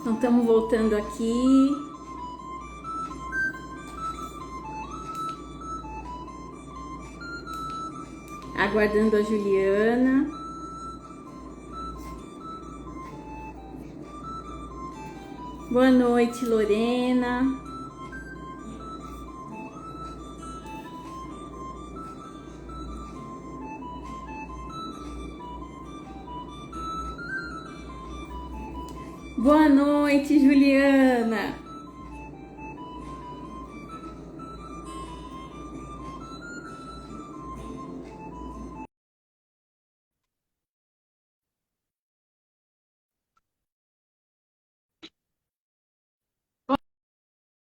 Então estamos voltando aqui. Aguardando a Juliana. Boa noite, Lorena. Boa noite, Juliana.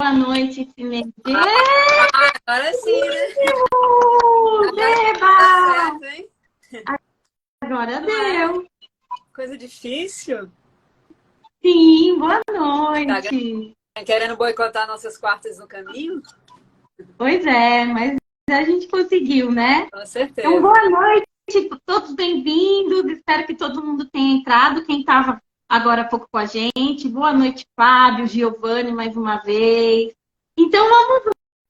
Boa noite, Cindy. Agora sim, né? Beba! Tá certo, hein? Agora Não é deu. coisa difícil. Sim, boa Tá noite. querendo boicotar nossas quartas no caminho? Pois é, mas a gente conseguiu, né? Com Então, certeza. boa noite, todos bem-vindos. Espero que todo mundo tenha entrado. Quem estava agora há pouco com a gente. Boa noite, Fábio, Giovanni, mais uma vez. Então, vamos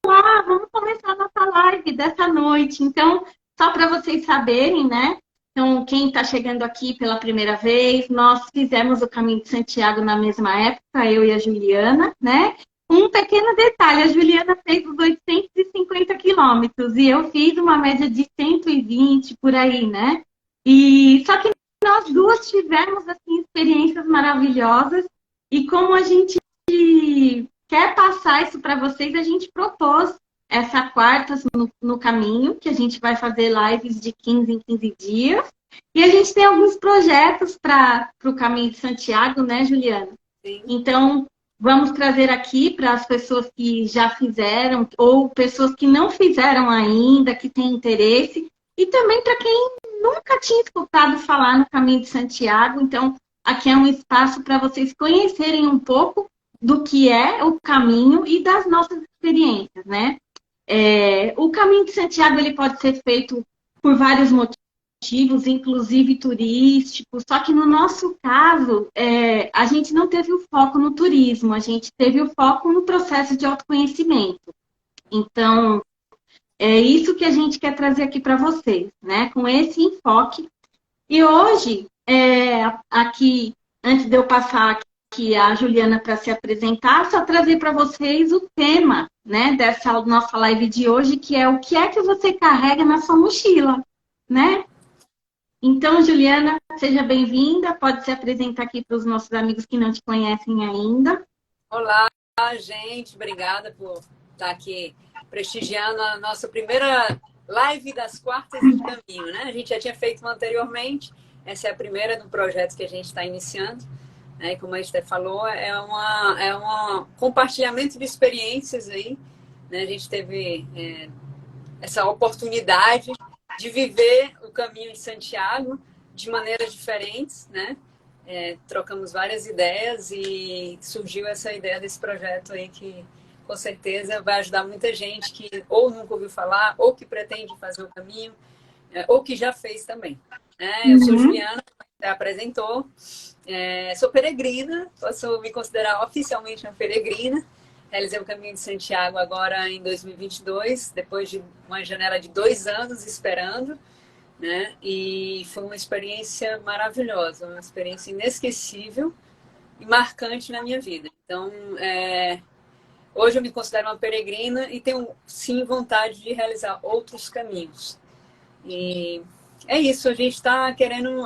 lá, vamos começar a nossa live dessa noite. Então, só para vocês saberem, né? Então, quem está chegando aqui pela primeira vez, nós fizemos o Caminho de Santiago na mesma época, eu e a Juliana, né? Um pequeno detalhe, a Juliana fez os 850 quilômetros e eu fiz uma média de 120 por aí, né? E só que nós duas tivemos assim experiências maravilhosas e como a gente quer passar isso para vocês, a gente propôs essa quarta no caminho, que a gente vai fazer lives de 15 em 15 dias. E a gente tem alguns projetos para o Caminho de Santiago, né, Juliana? Sim. Então, vamos trazer aqui para as pessoas que já fizeram ou pessoas que não fizeram ainda, que têm interesse, e também para quem nunca tinha escutado falar no Caminho de Santiago. Então, aqui é um espaço para vocês conhecerem um pouco do que é o caminho e das nossas experiências, né? O Caminho de Santiago ele pode ser feito por vários motivos, inclusive turísticos, só que no nosso caso, a gente não teve o foco no turismo, a gente teve o foco no processo de autoconhecimento. Então, é isso que a gente quer trazer aqui para vocês, né? Com esse enfoque. E hoje, aqui, antes de eu passar aqui a Juliana para se apresentar, só trazer para vocês o tema, né, dessa nossa live de hoje, que é o que é que você carrega na sua mochila, né? Então, Juliana, seja bem-vinda. Pode se apresentar aqui para os nossos amigos que não te conhecem ainda. Olá, gente. Obrigada por estar aqui prestigiando a nossa primeira live das quartas do caminho, né? A gente já tinha feito uma anteriormente. Essa é a primeira do projeto que a gente está iniciando. Né? Como a Esther falou, é um compartilhamento de experiências aí. Né? A gente teve essa oportunidade de viver o caminho de Santiago de maneiras diferentes, né? Trocamos várias ideias e surgiu essa ideia desse projeto aí que com certeza vai ajudar muita gente que ou nunca ouviu falar, ou que pretende fazer o caminho, ou que já fez também. Eu sou Uhum. Juliana, você apresentou, sou peregrina, posso me considerar oficialmente uma peregrina. Realizei o Caminho de Santiago agora em 2022, depois de uma janela de 2 anos esperando, né? E foi uma experiência maravilhosa, uma experiência inesquecível e marcante na minha vida. Então, hoje eu me considero uma peregrina e tenho, sim, vontade de realizar outros caminhos. E é isso, a gente está querendo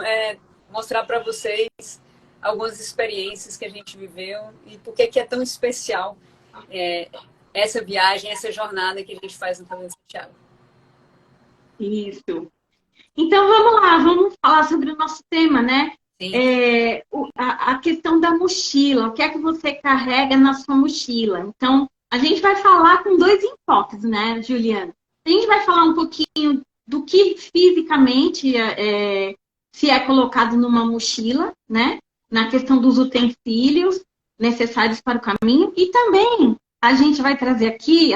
mostrar para vocês algumas experiências que a gente viveu e por que é tão especial essa viagem, essa jornada que a gente faz no Caminho de Santiago. Isso. Então, vamos lá, vamos falar sobre o nosso tema, né? Sim. A questão da mochila, o que é que você carrega na sua mochila? Então, a gente vai falar com dois enfoques, né, Juliana? A gente vai falar um pouquinho do que fisicamente se é colocado numa mochila, né? Na questão dos utensílios necessários para o caminho. E também a gente vai trazer aqui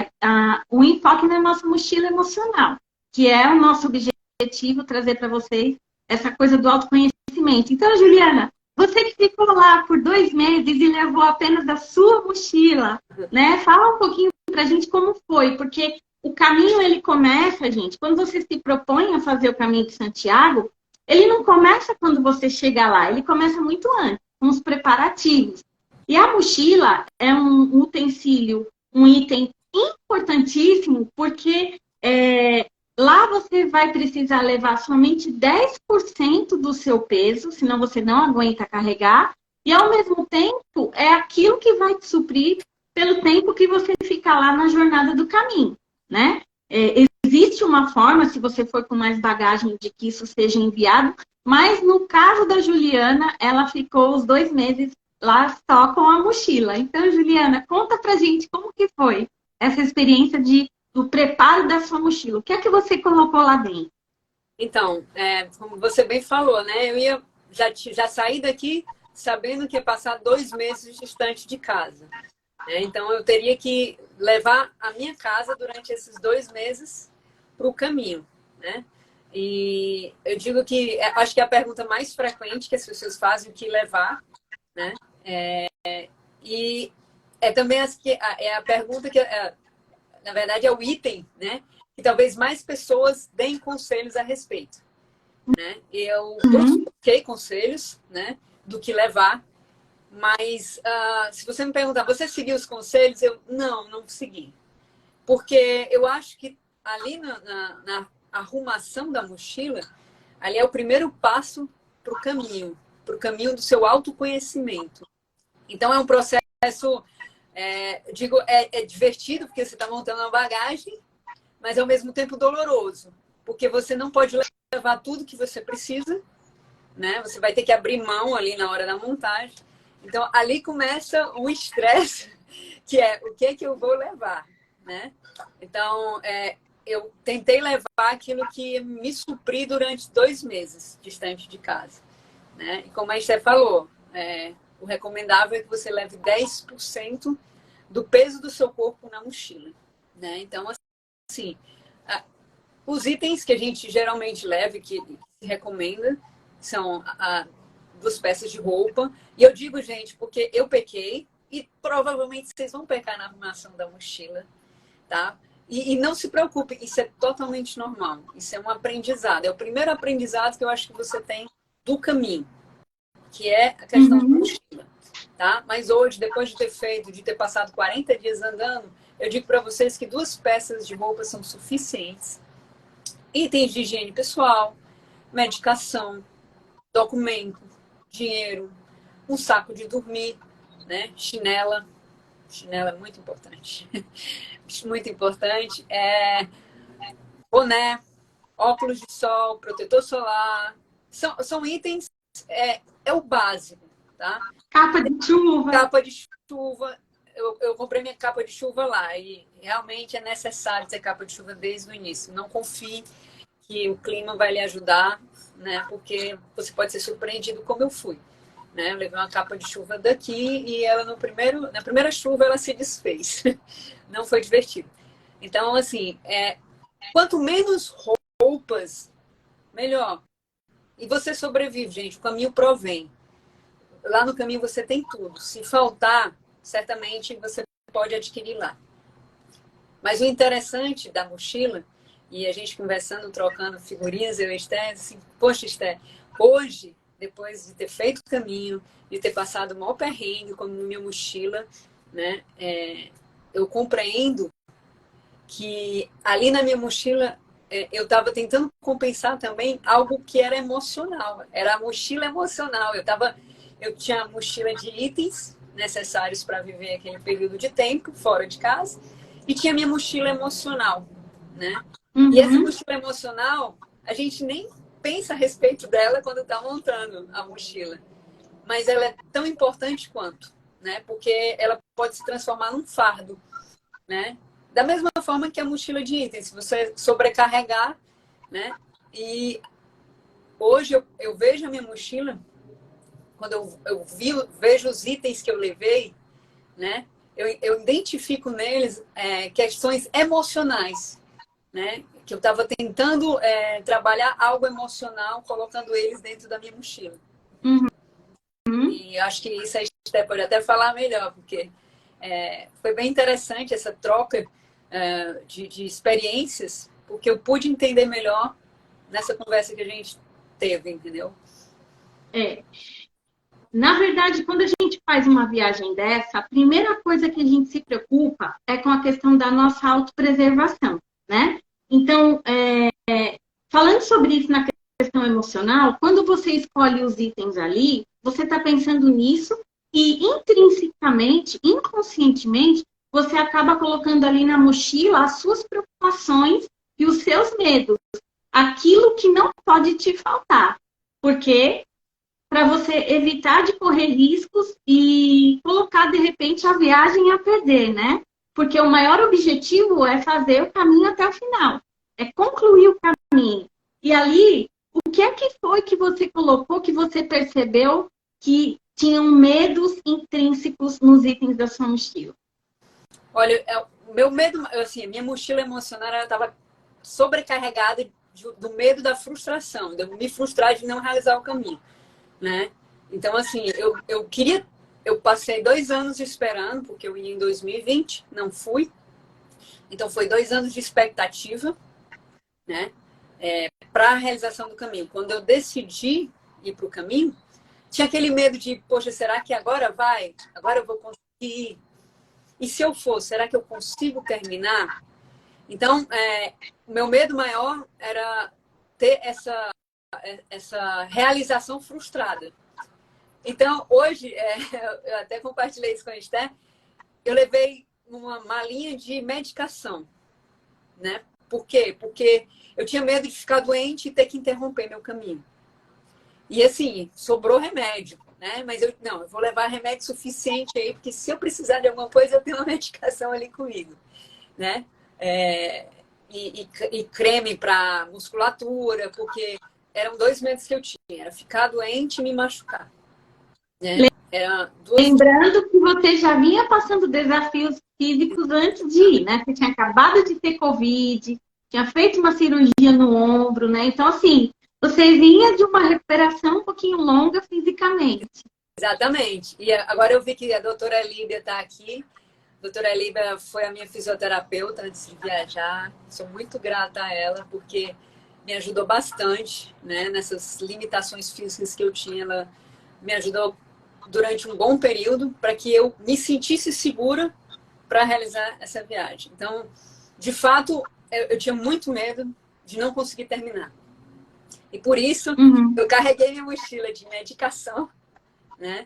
o enfoque na nossa mochila emocional, que é o nosso objetivo trazer para vocês essa coisa do autoconhecimento. Então, Juliana, Você que ficou lá por 2 meses e levou apenas a sua mochila, né? Fala um pouquinho pra gente como foi, porque o caminho ele começa, gente, quando você se propõe a fazer o caminho de Santiago, ele não começa quando você chega lá, ele começa muito antes, com os preparativos. E a mochila é um utensílio, um item importantíssimo, porque lá você vai precisar levar somente 10% do seu peso, senão você não aguenta carregar, e ao mesmo tempo é aquilo que vai te suprir pelo tempo que você fica lá na jornada do caminho, né? Existe uma forma, se você for com mais bagagem, de que isso seja enviado, mas no caso da Juliana, ela ficou os 2 meses lá só com a mochila. Então, Juliana, conta pra gente como que foi essa experiência do preparo da sua mochila. O que é que você colocou lá dentro? Então, como você bem falou, né? Eu já saí daqui sabendo que ia passar 2 meses distante de casa. Então, eu teria que levar a minha casa durante esses 2 meses para o caminho, né? E eu digo que acho que é a pergunta mais frequente que as pessoas fazem, o que levar, né? E também a pergunta que, na verdade, é o item, né? Que talvez mais pessoas deem conselhos a respeito, né? Eu busquei conselhos, né? Do que levar. Mas se você me perguntar, você seguiu os conselhos? Eu não segui. Porque eu acho que ali na arrumação da mochila, ali é o primeiro passo para o caminho do seu autoconhecimento. Então é um processo, digo, é divertido, porque você está montando uma bagagem, mas ao mesmo tempo doloroso. Porque você não pode levar tudo que você precisa, né? Você vai ter que abrir mão ali na hora da montagem. Então, ali começa o estresse, que é o que eu vou levar, né? Então, eu tentei levar aquilo que me supri durante 2 meses distante de casa, né? E como a Esté falou, o recomendável é que você leve 10% do peso do seu corpo na mochila, né? Então, assim, os itens que a gente geralmente leva, que se recomenda, são 2 peças de roupa. E eu digo, gente, porque eu pequei e provavelmente vocês vão pecar na arrumação da mochila, tá? E não se preocupe, isso é totalmente normal. Isso é um aprendizado. É o primeiro aprendizado que eu acho que você tem do caminho, que é a questão da mochila, tá? Mas hoje, depois de ter passado 40 dias andando, eu digo para vocês que 2 peças de roupa são suficientes. Itens de higiene pessoal, medicação, documento, dinheiro, um saco de dormir, né? Chinela é muito importante. Muito importante. Boné, óculos de sol, protetor solar. São itens, é o básico, tá? Capa de chuva. Capa de chuva. Eu comprei minha capa de chuva lá e realmente é necessário ter capa de chuva desde o início. Não confie que o clima vai lhe ajudar, né? Porque você pode ser surpreendido como eu fui, né? Eu levei uma capa de chuva daqui e ela na primeira chuva ela se desfez. Não foi divertido. Então, assim, quanto menos roupas, melhor. E você sobrevive, gente. O caminho provém. Lá no caminho você tem tudo. Se faltar, certamente você pode adquirir lá. Mas o interessante da mochila, e a gente conversando, trocando figurinhas, eu e Esté, assim, poxa, Esté, hoje, depois de ter feito o caminho, de ter passado o maior perrengue com a minha mochila, né, eu compreendo que ali na minha mochila eu estava tentando compensar também algo que era emocional. Era a mochila emocional. Eu tinha a mochila de itens necessários para viver aquele período de tempo fora de casa e tinha a minha mochila emocional, né? E essa mochila emocional, a gente nem pensa a respeito dela quando está montando a mochila. Mas ela é tão importante quanto, né? Porque ela pode se transformar num fardo, né? Da mesma forma que a mochila de itens, se você sobrecarregar, né? E hoje eu vejo a minha mochila, quando eu vejo os itens que eu levei, né? Eu identifico neles questões emocionais, né? Que eu estava tentando trabalhar algo emocional, colocando eles dentro da minha mochila. E acho que isso a gente pode até falar melhor, porque foi bem interessante essa troca de experiências, porque eu pude entender melhor nessa conversa que a gente teve, entendeu? Na verdade, quando a gente faz uma viagem dessa, a primeira coisa que a gente se preocupa é com a questão da nossa autopreservação, né? Então, falando sobre isso na questão emocional, quando você escolhe os itens ali, você está pensando nisso e intrinsecamente, inconscientemente, você acaba colocando ali na mochila as suas preocupações e os seus medos, aquilo que não pode te faltar, porque para você evitar de correr riscos e colocar, de repente, a viagem a perder, né? Porque o maior objetivo é fazer o caminho até o final, é concluir o caminho. E ali, o que é que foi que você colocou, que você percebeu que tinham medos intrínsecos nos itens da sua mochila? Olha, o meu medo, assim, a minha mochila emocional estava sobrecarregada do medo da frustração, de eu me frustrar de não realizar o caminho, né? Então, assim, eu passei 2 anos esperando, porque eu ia em 2020, não fui. Então, foi 2 anos de expectativa, né? Para a realização do caminho. Quando eu decidi ir para o caminho, tinha aquele medo de, poxa, será que agora vai? Agora eu vou conseguir ir? E se eu for, será que eu consigo terminar? Então, o meu medo maior era ter essa realização frustrada. Então, hoje, eu até compartilhei isso com a Esther, eu levei uma malinha de medicação, né? Por quê? Porque eu tinha medo de ficar doente e ter que interromper meu caminho. E assim, sobrou remédio, né? Mas eu vou levar remédio suficiente aí, porque se eu precisar de alguma coisa, eu tenho uma medicação ali comigo, né? E creme para musculatura, porque eram 2 medos que eu tinha, era ficar doente e me machucar, né? Lembrando que você já vinha passando desafios físicos antes de ir, né? Você tinha acabado de ter Covid, tinha feito uma cirurgia no ombro, né? Então, assim, você vinha de uma recuperação um pouquinho longa fisicamente. Exatamente. E agora eu vi que a doutora Líbia está aqui. A doutora Líbia foi a minha fisioterapeuta antes de viajar. Sou muito grata a ela, porque me ajudou bastante, né? Nessas limitações físicas que eu tinha. Ela me ajudou durante um bom período para que eu me sentisse segura para realizar essa viagem. Então, de fato, eu tinha muito medo de não conseguir terminar. E por isso, eu carreguei minha mochila de medicação, né?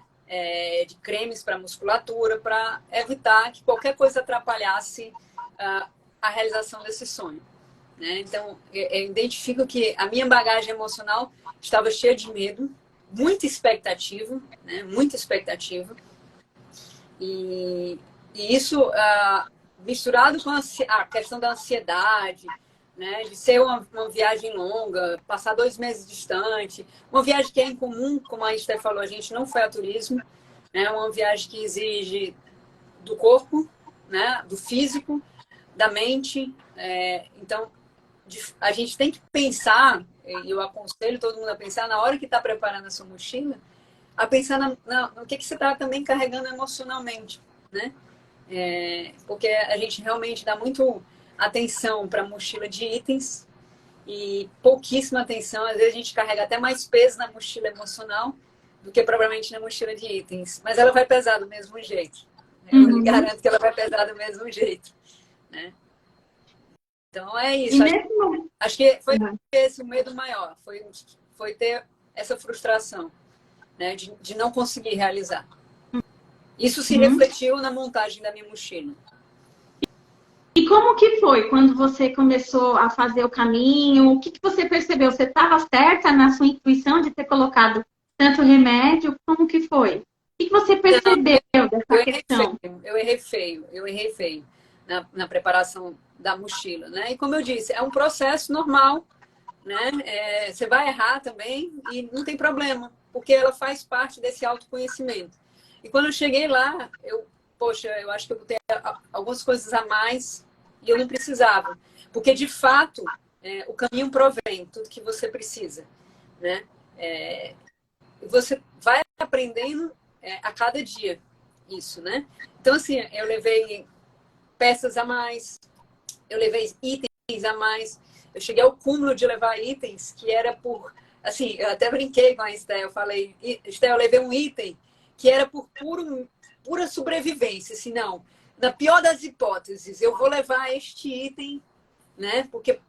De cremes para musculatura, para evitar que qualquer coisa atrapalhasse a realização desse sonho, né? Então, eu identifico que a minha bagagem emocional estava cheia de medo, muita expectativa, né? Muita expectativa. E isso misturado com a questão da ansiedade, né? De ser uma viagem longa, passar 2 meses distante, uma viagem que é incomum, como a Esther falou, a gente não foi a turismo, né? Uma viagem que exige do corpo, né? Do físico, da mente. Então, a gente tem que pensar, e eu aconselho todo mundo a pensar, na hora que está preparando a sua mochila, a pensar no que você está também carregando emocionalmente, né? Porque a gente realmente dá muito atenção para a mochila de itens e pouquíssima atenção. Às vezes a gente carrega até mais peso na mochila emocional do que propriamente na mochila de itens. Mas ela vai pesar do mesmo jeito. Eu lhe garanto que ela vai pesar do mesmo jeito, né? Então é isso. Acho que foi esse o medo maior. Foi ter essa frustração, né? De não conseguir realizar. Isso se refletiu na montagem da minha mochila. E como que foi quando você começou a fazer o caminho? O que você percebeu? Você estava certa na sua intuição de ter colocado tanto remédio? Como que foi? O que você percebeu dessa questão? Eu errei feio na preparação da mochila, né? E como eu disse, é um processo normal, né? Você vai errar também e não tem problema, porque ela faz parte desse autoconhecimento. E quando eu cheguei lá, eu acho que eu botei algumas coisas a mais e eu não precisava. Porque, de fato, o caminho provém tudo que você precisa, né? Você vai aprendendo a cada dia isso, né? Então, assim, eu levei peças a mais, eu levei itens a mais, eu cheguei ao cúmulo de levar itens que era por, assim, eu até brinquei com a Esté, eu falei, Esté, eu levei um item que era por pura sobrevivência, assim, não, na pior das hipóteses, eu vou levar este item, né? Porque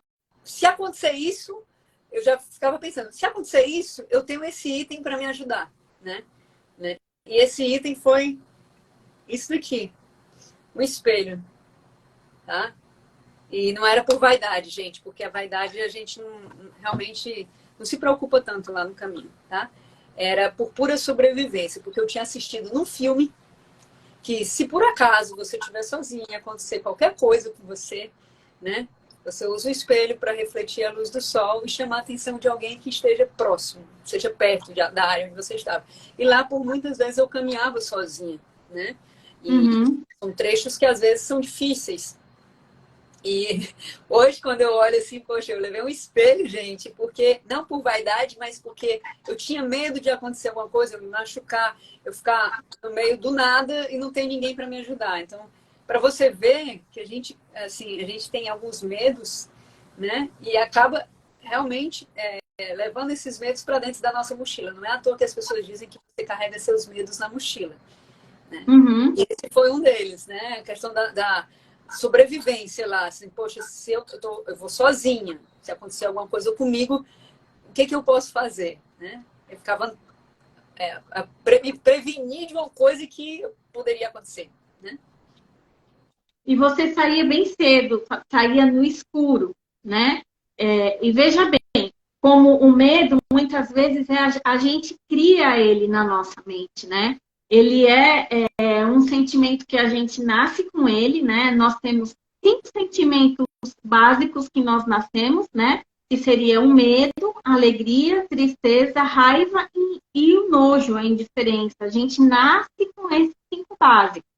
se acontecer isso, eu já ficava pensando, se acontecer isso, eu tenho esse item para me ajudar, né? E esse item foi isso daqui, um espelho, tá? E não era por vaidade, gente, porque a vaidade a gente realmente não se preocupa tanto lá no caminho, tá? Era por pura sobrevivência, porque eu tinha assistido num filme que se por acaso você estiver sozinha, acontecer qualquer coisa com você, né? Você usa o espelho para refletir a luz do sol e chamar a atenção de alguém que esteja próximo, seja perto da área onde você estava. E lá, por muitas vezes, eu caminhava sozinha, né? E são trechos que às vezes são difíceis. E hoje, quando eu olho assim, poxa, eu levei um espelho, gente, porque não por vaidade, mas porque eu tinha medo de acontecer alguma coisa, eu me machucar, eu ficar no meio do nada e não tem ninguém para me ajudar. Então, para você ver que a gente, assim, a gente tem alguns medos, né? E acaba realmente levando esses medos para dentro da nossa mochila. Não é à toa que as pessoas dizem que você carrega seus medos na mochila, né? E esse foi um deles, né? A questão da sobrevivência lá, assim, poxa, se eu vou sozinha, se acontecer alguma coisa comigo, o que eu posso fazer, né? Eu ficava me prevenir de uma coisa que poderia acontecer, né? E você saía bem cedo, saía no escuro, né? E veja bem, como o medo, muitas vezes, a gente cria ele na nossa mente, né? Ele é um sentimento que a gente nasce com ele, né? Nós temos 5 sentimentos básicos que nós nascemos, né? Que seria o medo, a alegria, tristeza, raiva e o nojo, a indiferença. A gente nasce com esses 5 básicos.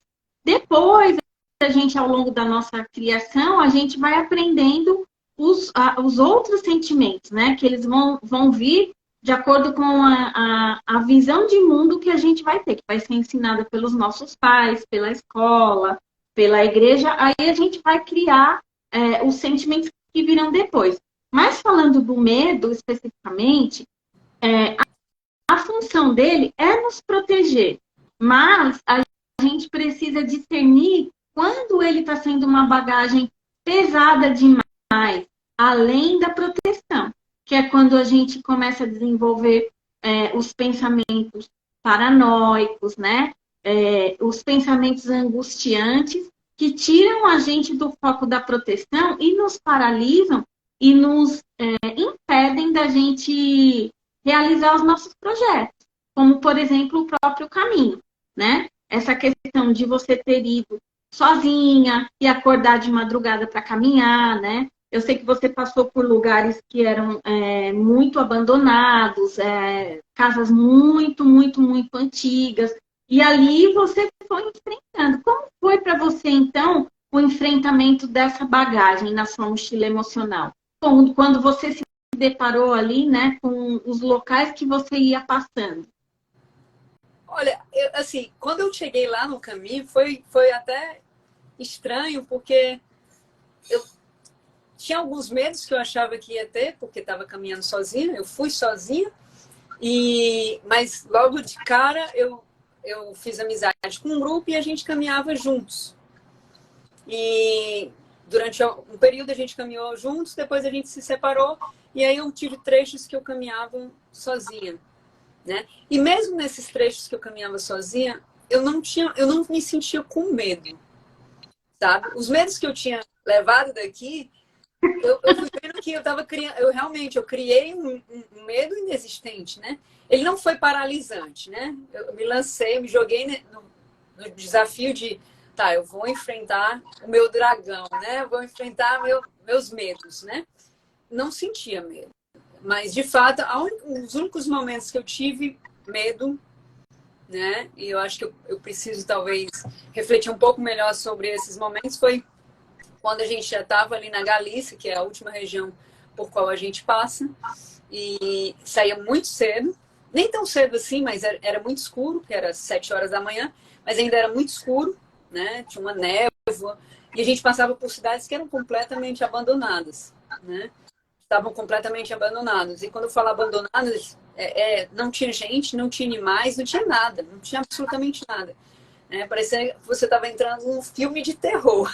Depois, a gente, ao longo da nossa criação, a gente vai aprendendo os outros sentimentos, né? Que eles vão vir de acordo com a visão de mundo que a gente vai ter, que vai ser ensinada pelos nossos pais, pela escola, pela igreja. Aí a gente vai criar os sentimentos que virão depois. Mas falando do medo especificamente, a função dele é nos proteger. Mas a gente precisa discernir quando ele está sendo uma bagagem pesada demais, além da proteção, que é quando a gente começa a desenvolver os pensamentos paranoicos, né? Os pensamentos angustiantes, que tiram a gente do foco da proteção e nos paralisam e nos impedem da gente realizar os nossos projetos, como, por exemplo, o próprio caminho, né? Essa questão de você ter ido sozinha e acordar de madrugada para caminhar, né? Eu sei que você passou por lugares que eram muito abandonados, casas muito, muito, muito antigas, e ali você foi enfrentando. Como foi para você, então, o enfrentamento dessa bagagem na sua mochila emocional? Quando você se deparou ali, né, com os locais que você ia passando? Olha, assim, quando eu cheguei lá no caminho, foi até estranho, porque eu tinha alguns medos que eu achava que ia ter, porque estava caminhando sozinha, eu fui sozinha, mas logo de cara eu fiz amizade com um grupo e a gente caminhava juntos. E durante um período a gente caminhou juntos, depois a gente se separou, e aí eu tive trechos que eu caminhava sozinha, né? E mesmo nesses trechos que eu caminhava sozinha, eu não me sentia com medo, sabe? Os medos que eu tinha levado daqui, eu fui vendo que eu estava criando, eu criei um medo inexistente, né? Ele não foi paralisante, né? Eu me lancei, me joguei no desafio de, tá, eu vou enfrentar o meu dragão, né? Eu vou enfrentar meus medos, né? Não sentia medo. Mas, de fato, os únicos momentos que eu tive medo, né? E eu acho que eu preciso, talvez, refletir um pouco melhor sobre esses momentos, foi quando a gente já estava ali na Galícia, que é a última região por qual a gente passa, e saía muito cedo, nem tão cedo assim, mas era muito escuro, que era 7 horas da manhã, mas ainda era muito escuro, né? Tinha uma névoa, e a gente passava por cidades que eram completamente abandonadas, né? Estavam completamente abandonados. E quando eu falo abandonados, não tinha gente, não tinha animais, não tinha nada, não tinha absolutamente nada. Parecia que você estava entrando num filme de terror.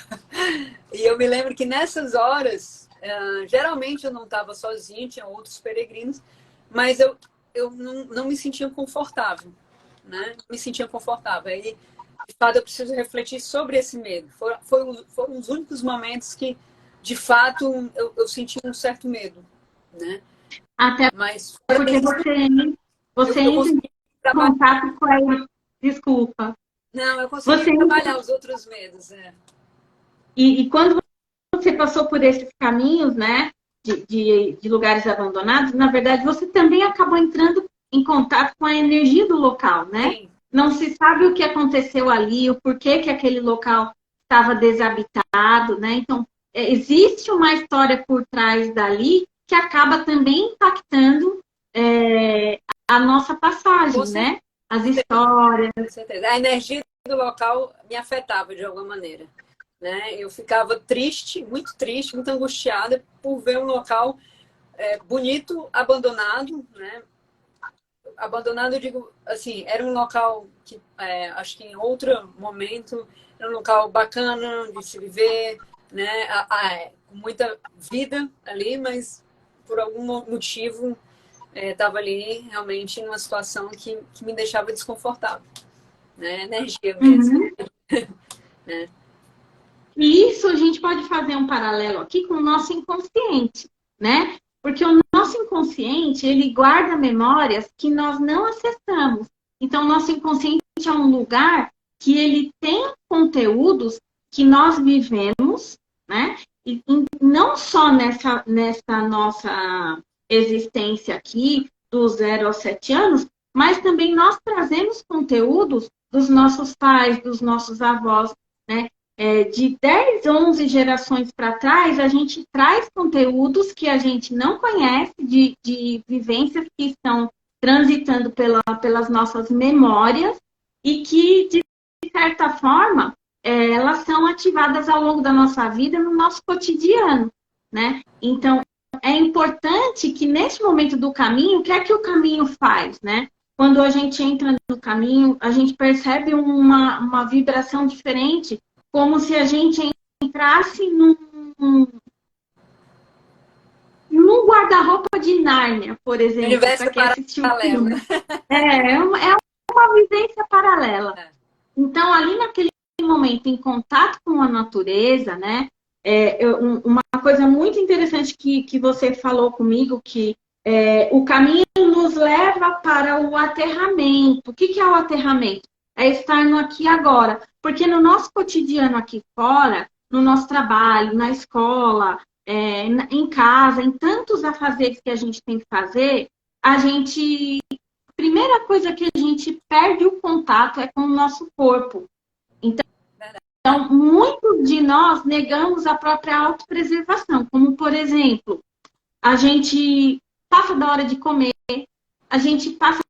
E eu me lembro que nessas horas, geralmente eu não estava sozinha, tinha outros peregrinos, mas eu não me sentia confortável, né? Não me sentia confortável. E, de fato, eu preciso refletir sobre esse medo. Foram os únicos momentos que, de fato, eu senti um certo medo, né? Até Mas porque você eu entra em consegui trabalhar. contato com ele. Desculpa. Não, eu consegui Você trabalhar os outros medos. e quando você passou por esses caminhos, né, de lugares abandonados, na verdade, você também acabou entrando em contato com a energia do local, né? Sim. Não se sabe o que aconteceu ali, o porquê que aquele local estava desabitado, né? Então, existe uma história por trás dali que acaba também impactando a nossa passagem, né? As histórias. Com certeza. A energia do local me afetava de alguma maneira, né? Eu ficava triste, muito angustiada por ver um local bonito, abandonado, né? Abandonado, eu digo assim, era um local que acho que em outro momento era um local bacana de se viver, né? Com muita vida ali, mas por algum motivo estava ali realmente numa situação que me deixava desconfortável, né? Energia mesmo. Uhum. Né? E isso a gente pode fazer um paralelo aqui com o nosso inconsciente, né? Porque o nosso inconsciente, ele guarda memórias que nós não acessamos. Então, o nosso inconsciente é um lugar que ele tem conteúdos que nós vivemos, né? E não só nessa nossa existência aqui, dos 0 aos 7 anos, mas também nós trazemos conteúdos dos nossos pais, dos nossos avós, né? De 10, 11 gerações para trás, a gente traz conteúdos que a gente não conhece, de vivências que estão transitando pelas nossas memórias e que, de certa forma, elas são ativadas ao longo da nossa vida no nosso cotidiano, né? Então, é importante que, nesse momento do caminho, o que é que o caminho faz, né? Quando a gente entra no caminho, a gente percebe uma vibração diferente, como se a gente entrasse num guarda-roupa de Nárnia, por exemplo, Universo para quem assistiu o paralelo. filme. É uma vivência paralela. Então, ali naquele momento, em contato com a natureza, né? Uma coisa muito interessante que você falou comigo, que o caminho nos leva para o aterramento. O que é o aterramento? É estar no aqui e agora. Porque no nosso cotidiano aqui fora, no nosso trabalho, na escola, em casa, em tantos afazeres que a gente tem que fazer, a primeira coisa que a gente perde o contato é com o nosso corpo. Então, muitos de nós negamos a própria autopreservação, como, por exemplo, a gente passa da hora de comer, a gente passa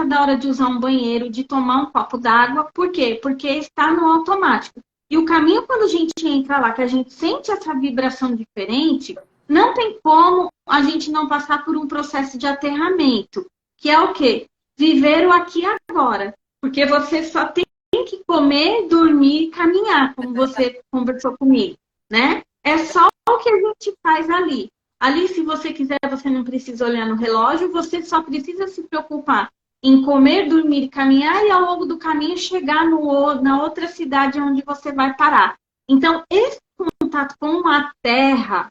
da hora de usar um banheiro, de tomar um copo d'água. Por quê? Porque está no automático. E o caminho, quando a gente entra lá, que a gente sente essa vibração diferente, não tem como a gente não passar por um processo de aterramento, que é o quê? Viver o aqui e agora. Porque você só tem que comer, dormir e caminhar, como você conversou comigo, né? É só o que a gente faz ali. Ali, se você quiser, você não precisa olhar no relógio, você só precisa se preocupar em comer, dormir e caminhar, e ao longo do caminho chegar na outra cidade onde você vai parar. Então, esse contato com a terra,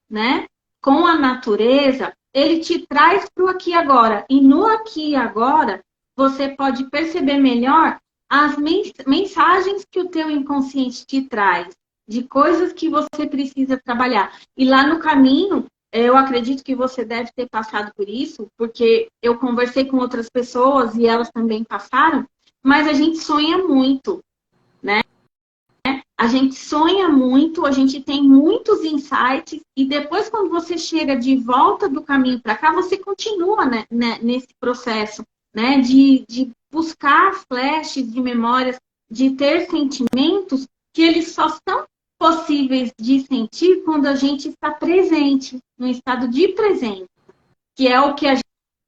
né, com a natureza, ele te traz para o aqui e agora. E no aqui e agora, você pode perceber melhor as mensagens que o teu inconsciente te traz, de coisas que você precisa trabalhar. E lá no caminho, eu acredito que você deve ter passado por isso, porque eu conversei com outras pessoas e elas também passaram, mas a gente sonha muito, né? A gente sonha muito, a gente tem muitos insights, e depois, quando você chega de volta do caminho para cá, você continua, né, nesse processo né? De buscar flashes de memórias, de ter sentimentos que eles só são possíveis de sentir quando a gente está presente, no estado de presença, que é o que a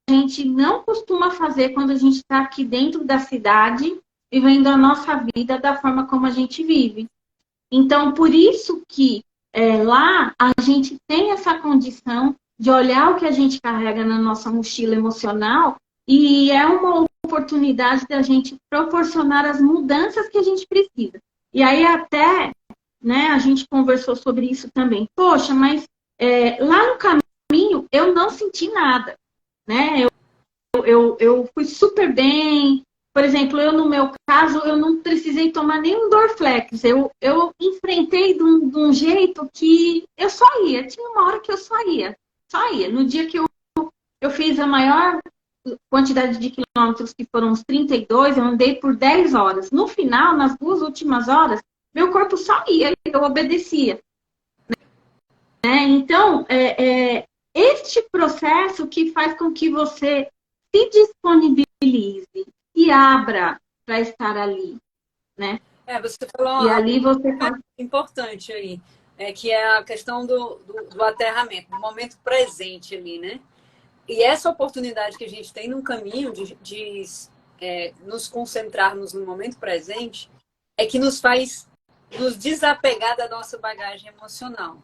gente não costuma fazer quando a gente está aqui dentro da cidade, vivendo a nossa vida da forma como a gente vive. Então, por isso que lá a gente tem essa condição de olhar o que a gente carrega na nossa mochila emocional e é uma oportunidade da gente proporcionar as mudanças que a gente precisa. E aí até, né, a gente conversou sobre isso também. Poxa, mas lá no caminho eu não senti nada, né? Eu fui super bem. Por exemplo, no meu caso, eu não precisei tomar nenhum Dorflex. Eu enfrentei de um jeito que eu só ia. Tinha uma hora que eu só ia. Só ia. No dia que eu fiz a maior quantidade de quilômetros, que foram uns 32, eu andei por 10 horas. No final, nas 2 últimas horas, meu corpo só ia, eu obedecia. Né? Então, este processo que faz com que você se disponibilize e abra para estar ali, né? Você falou e ali você importante aí, que é a questão do aterramento, do momento presente ali, né? E essa oportunidade que a gente tem no caminho de nos concentrarmos no momento presente é que nos faz nos desapegar da nossa bagagem emocional,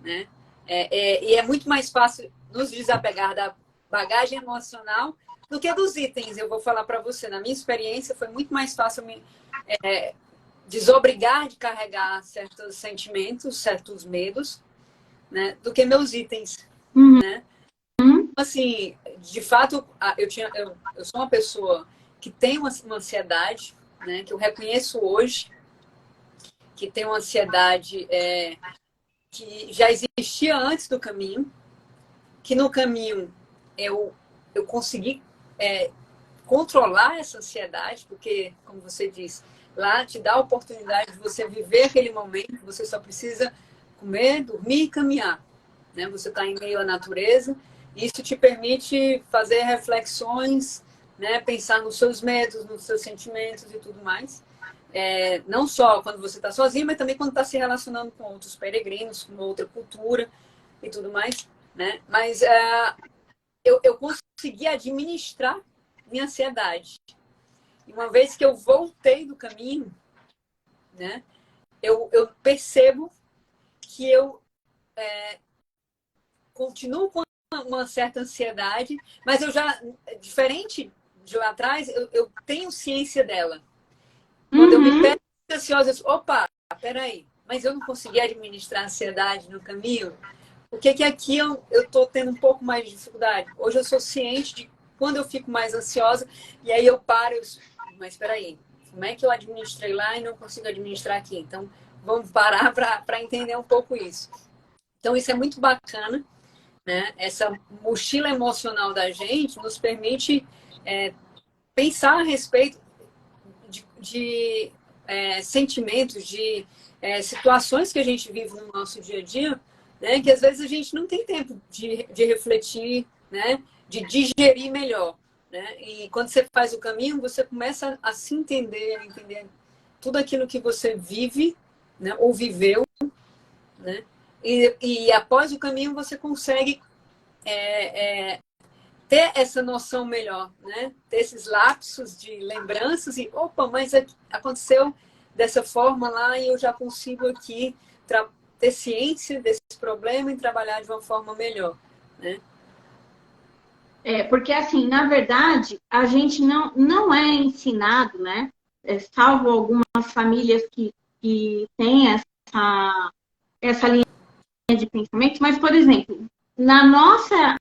né? E é muito mais fácil nos desapegar da bagagem emocional do que dos itens. Eu vou falar para você, na minha experiência, foi muito mais fácil me desobrigar de carregar certos sentimentos, certos medos, né, do que meus itens, né? Assim, de fato, eu sou uma pessoa que tem uma ansiedade, né, que eu reconheço hoje, que tem uma ansiedade que já existia antes do caminho, que no caminho eu consegui controlar essa ansiedade, porque, como você disse, lá te dá a oportunidade de você viver aquele momento, você só precisa comer, dormir e caminhar, né? Você está em meio à natureza, isso te permite fazer reflexões, né? Pensar nos seus medos, nos seus sentimentos e tudo mais. Não só quando você está sozinho, mas também quando está se relacionando com outros peregrinos, com outra cultura e tudo mais, né? Mas eu consegui administrar minha ansiedade. E uma vez que eu voltei do caminho, né, eu percebo que eu continuo com uma certa ansiedade, mas eu já, diferente de lá atrás, eu tenho ciência dela. Quando eu me pego ansiosa, eu digo, opa, peraí, mas eu não consegui administrar a ansiedade no caminho. O que aqui eu estou tendo um pouco mais de dificuldade? Hoje eu sou ciente de quando eu fico mais ansiosa, e aí eu paro, mas espera aí, como é que eu administrei lá e não consigo administrar aqui? Então, vamos parar para entender um pouco isso. Então, isso é muito bacana, né? Essa mochila emocional da gente nos permite pensar a respeito de sentimentos, de situações que a gente vive no nosso dia a dia, né? Que às vezes a gente não tem tempo de refletir, né? De digerir melhor, né? E quando você faz o caminho, você começa a se entender tudo aquilo que você vive, né? Ou viveu, né? E após o caminho você consegue ter essa noção melhor, né? Ter esses lapsos de lembranças e, opa, mas aconteceu dessa forma lá e eu já consigo aqui ter ciência desse problema e trabalhar de uma forma melhor, né? Porque, assim, na verdade, a gente não é ensinado, né? Salvo algumas famílias que têm essa linha de pensamento, mas, por exemplo, na nossa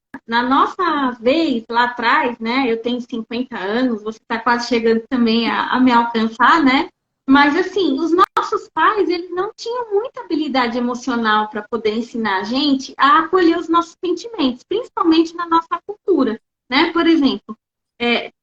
vez, lá atrás, né? Eu tenho 50 anos, você está quase chegando também a me alcançar, né? Mas, assim, os nossos pais, eles não tinham muita habilidade emocional para poder ensinar a gente a acolher os nossos sentimentos, principalmente na nossa cultura, né? Por exemplo,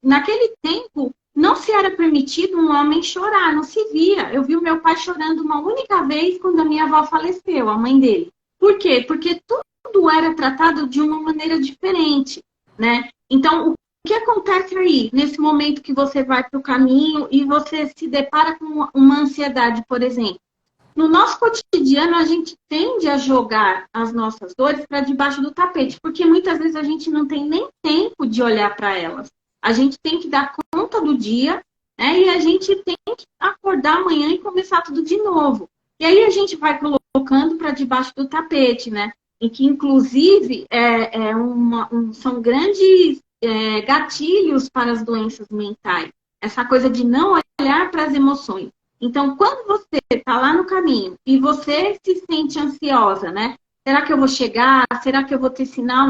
naquele tempo, não se era permitido um homem chorar, não se via. Eu vi o meu pai chorando uma única vez quando a minha avó faleceu, a mãe dele. Por quê? Porque tudo era tratado de uma maneira diferente, né? Então, o que acontece aí, nesse momento que você vai para o caminho e você se depara com uma ansiedade, por exemplo? No nosso cotidiano, a gente tende a jogar as nossas dores para debaixo do tapete, porque muitas vezes a gente não tem nem tempo de olhar para elas. A gente tem que dar conta do dia, né? E a gente tem que acordar amanhã e começar tudo de novo. E aí a gente vai colocando para debaixo do tapete, né? E que, inclusive, são grandes gatilhos para as doenças mentais. Essa coisa de não olhar para as emoções. Então, quando você está lá no caminho e você se sente ansiosa, né? Será que eu vou chegar? Será que eu vou ter sinal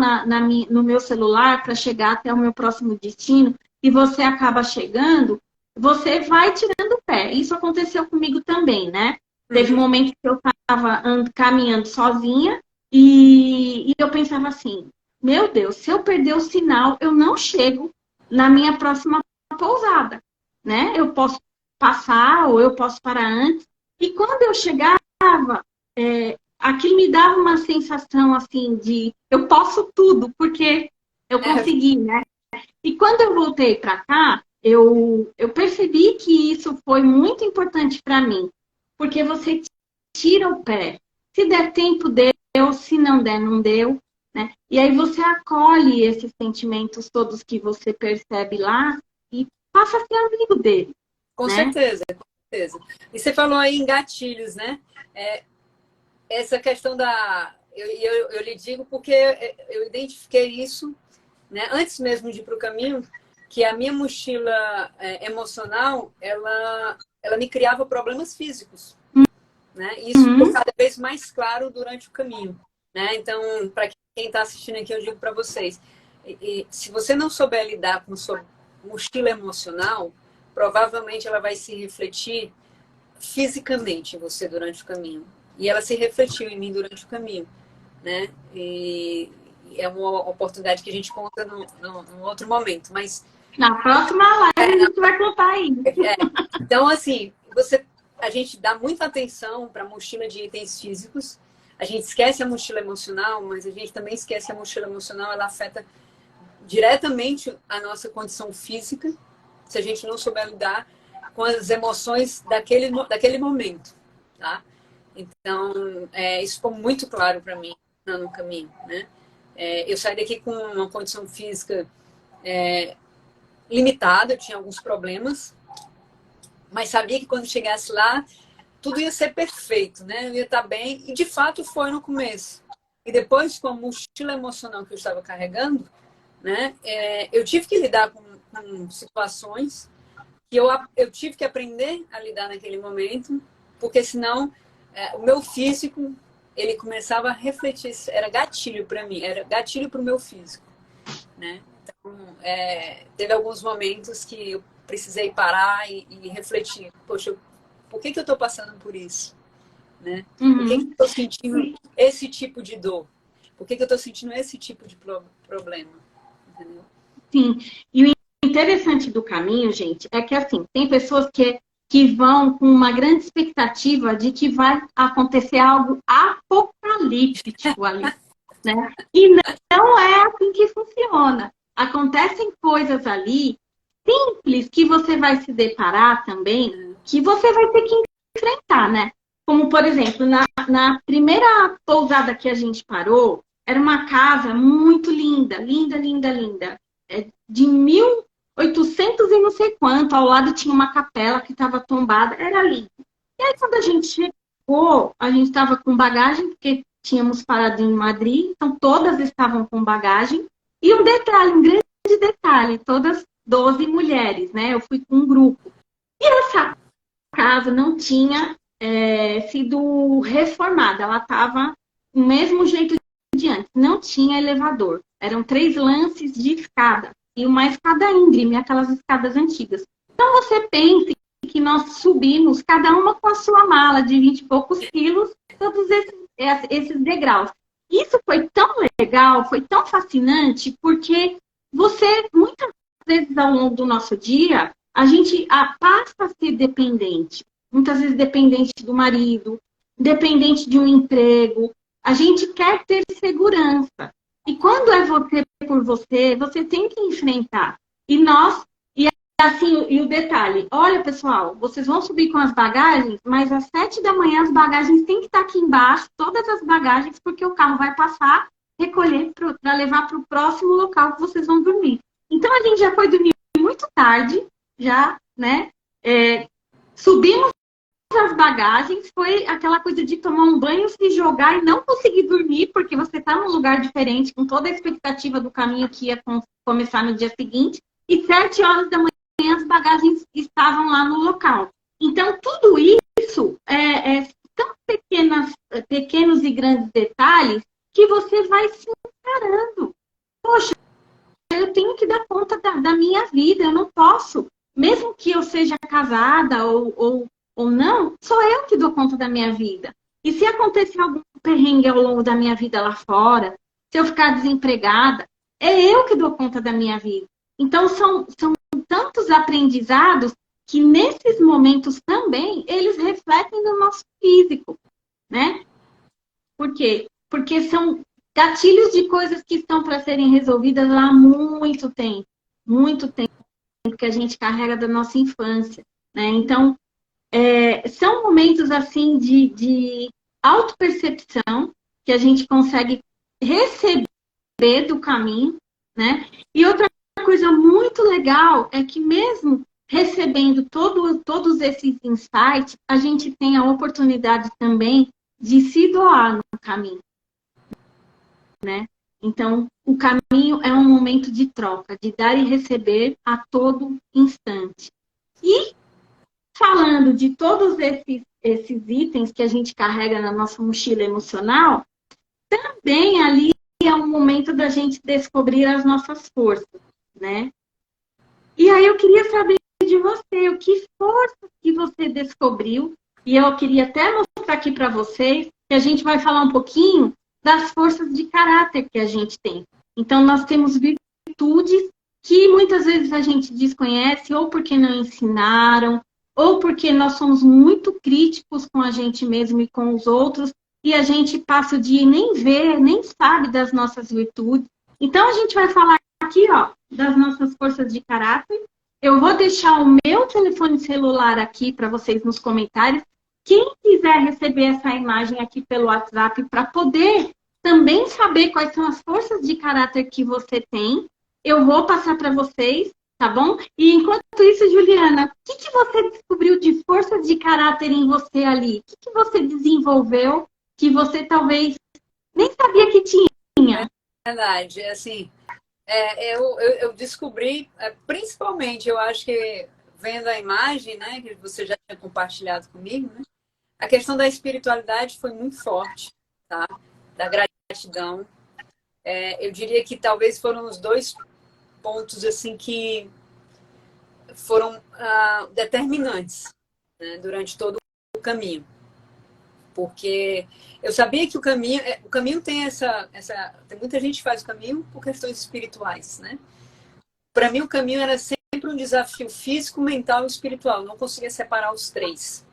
no meu celular para chegar até o meu próximo destino? E você acaba chegando, você vai tirando o pé. Isso aconteceu comigo também, né? Teve momentos que eu estava caminhando sozinha e eu pensava assim, meu Deus, se eu perder o sinal, eu não chego na minha próxima pousada, né? Eu posso passar ou eu posso parar antes. E quando eu chegava, aquilo me dava uma sensação assim de eu posso tudo, porque eu consegui, né? E quando eu voltei para cá, eu percebi que isso foi muito importante para mim, porque você tira o pé. Se der tempo, deu, se não der, não deu, né? E aí você acolhe esses sentimentos todos que você percebe lá e passa a ser amigo dele. Com né? certeza, com certeza. E você falou aí em gatilhos, né? Essa questão da... Eu lhe digo porque eu identifiquei isso, né? Antes mesmo de ir para o caminho, que a minha mochila emocional, ela me criava problemas físicos, né? E isso ficou cada vez mais claro durante o caminho, né? Então, para quem está assistindo aqui, eu digo para vocês, se você não souber lidar com sua mochila emocional, provavelmente ela vai se refletir fisicamente em você durante o caminho. E ela se refletiu em mim durante o caminho, né? E é uma oportunidade que a gente conta num outro momento, mas... Na próxima live a gente vai contar aí. Então, assim, a gente dá muita atenção para a mochila de itens físicos, a gente esquece a mochila emocional, mas a gente também esquece que a mochila emocional, ela afeta diretamente a nossa condição física, se a gente não souber lidar com as emoções daquele momento, tá? Então, isso ficou muito claro para mim no caminho, né? Eu saí daqui com uma condição física limitada, eu tinha alguns problemas, mas sabia que quando chegasse lá, tudo ia ser perfeito, né? Eu ia estar bem, e de fato foi no começo. E depois, com a mochila emocional que eu estava carregando, né? Eu tive que lidar com situações que eu tive que aprender a lidar naquele momento, porque senão o meu físico, ele começava a refletir, era gatilho para mim, era gatilho para o meu físico, né? Então, teve alguns momentos que eu precisei parar e refletir, poxa, por que eu estou passando por isso? Né? Por que eu estou sentindo esse tipo de dor? Por que eu estou sentindo esse tipo de problema? Entendeu? Sim, e o interessante do caminho, gente, é que assim, tem pessoas que vão com uma grande expectativa de que vai acontecer algo apocalíptico ali, né? E não é assim que funciona. Acontecem coisas ali simples que você vai se deparar também, que você vai ter que enfrentar, né? Como, por exemplo, na primeira pousada que a gente parou, era uma casa muito linda, linda, linda, linda. De 1800 e não sei quanto, ao lado tinha uma capela que estava tombada, era lindo. E aí, quando a gente chegou, a gente estava com bagagem, porque tínhamos parado em Madrid, então todas estavam com bagagem. E um detalhe, um grande detalhe, todas 12 mulheres, né? Eu fui com um grupo. E essa casa não tinha sido reformada, ela estava do mesmo jeito de antes, não tinha elevador. Eram 3 lances de escada e uma escada íngreme, aquelas escadas antigas. Então você pense que nós subimos, cada uma com a sua mala de 20 e poucos quilos, todos esses degraus. Isso foi tão legal, foi tão fascinante, porque você, muitas vezes ao longo do nosso dia, a gente passa a ser dependente. Muitas vezes dependente do marido, dependente de um emprego. A gente quer ter segurança. E quando é você por você, você tem que enfrentar. E nós, e assim, e o detalhe, olha pessoal, vocês vão subir com as bagagens, mas às 7 da manhã as bagagens têm que estar aqui embaixo, todas as bagagens, porque o carro vai passar, recolher para levar para o próximo local que vocês vão dormir. Então a gente já foi dormir muito tarde, já, né? Subimos as bagagens, foi aquela coisa de tomar um banho, se jogar e não conseguir dormir, porque você está num lugar diferente, com toda a expectativa do caminho que ia começar no dia seguinte, e 7 horas da manhã as bagagens estavam lá no local. Então, tudo isso são pequenos e grandes detalhes que você vai se encarando. Poxa, eu tenho que dar conta da minha vida, eu não posso. Mesmo que eu seja casada ou não, sou eu que dou conta da minha vida. E se acontecer algum perrengue ao longo da minha vida lá fora, se eu ficar desempregada, é eu que dou conta da minha vida. Então, são tantos aprendizados que nesses momentos também, eles refletem no nosso físico, né? Por quê? Porque são gatilhos de coisas que estão para serem resolvidas há muito tempo que a gente carrega da nossa infância, né? Então, são momentos assim de autopercepção que a gente consegue receber do caminho, né? E outra coisa muito legal é que mesmo recebendo todos esses insights, a gente tem a oportunidade também de se doar no caminho, né? Então, o caminho é um momento de troca, de dar e receber a todo instante. E falando de todos esses itens que a gente carrega na nossa mochila emocional, também ali é um momento da gente descobrir as nossas forças, né? E aí eu queria saber de você, o que forças que você descobriu, e eu queria até mostrar aqui para vocês, que a gente vai falar um pouquinho das forças de caráter que a gente tem. Então, nós temos virtudes que muitas vezes a gente desconhece, ou porque não ensinaram, ou porque nós somos muito críticos com a gente mesmo e com os outros, e a gente passa o dia e nem vê, nem sabe das nossas virtudes. Então, a gente vai falar aqui, ó, das nossas forças de caráter. Eu vou deixar o meu telefone celular aqui para vocês nos comentários. Quem quiser receber essa imagem aqui pelo WhatsApp para poder também saber quais são as forças de caráter que você tem, eu vou passar para vocês, tá bom? E enquanto isso, Juliana, o que você descobriu de forças de caráter em você ali? O que você desenvolveu que você talvez nem sabia que tinha? É verdade, assim, eu descobri, principalmente, eu acho que vendo a imagem, né, que você já tinha compartilhado comigo, né, a questão da espiritualidade foi muito forte, tá? Da gratidão. Eu diria que talvez foram os dois pontos assim que foram determinantes, né, durante todo o caminho. Porque eu sabia que o caminho tem tem muita gente que faz o caminho por questões espirituais, né? Para mim o caminho era sempre um desafio físico, mental e espiritual. Eu não conseguia separar os três,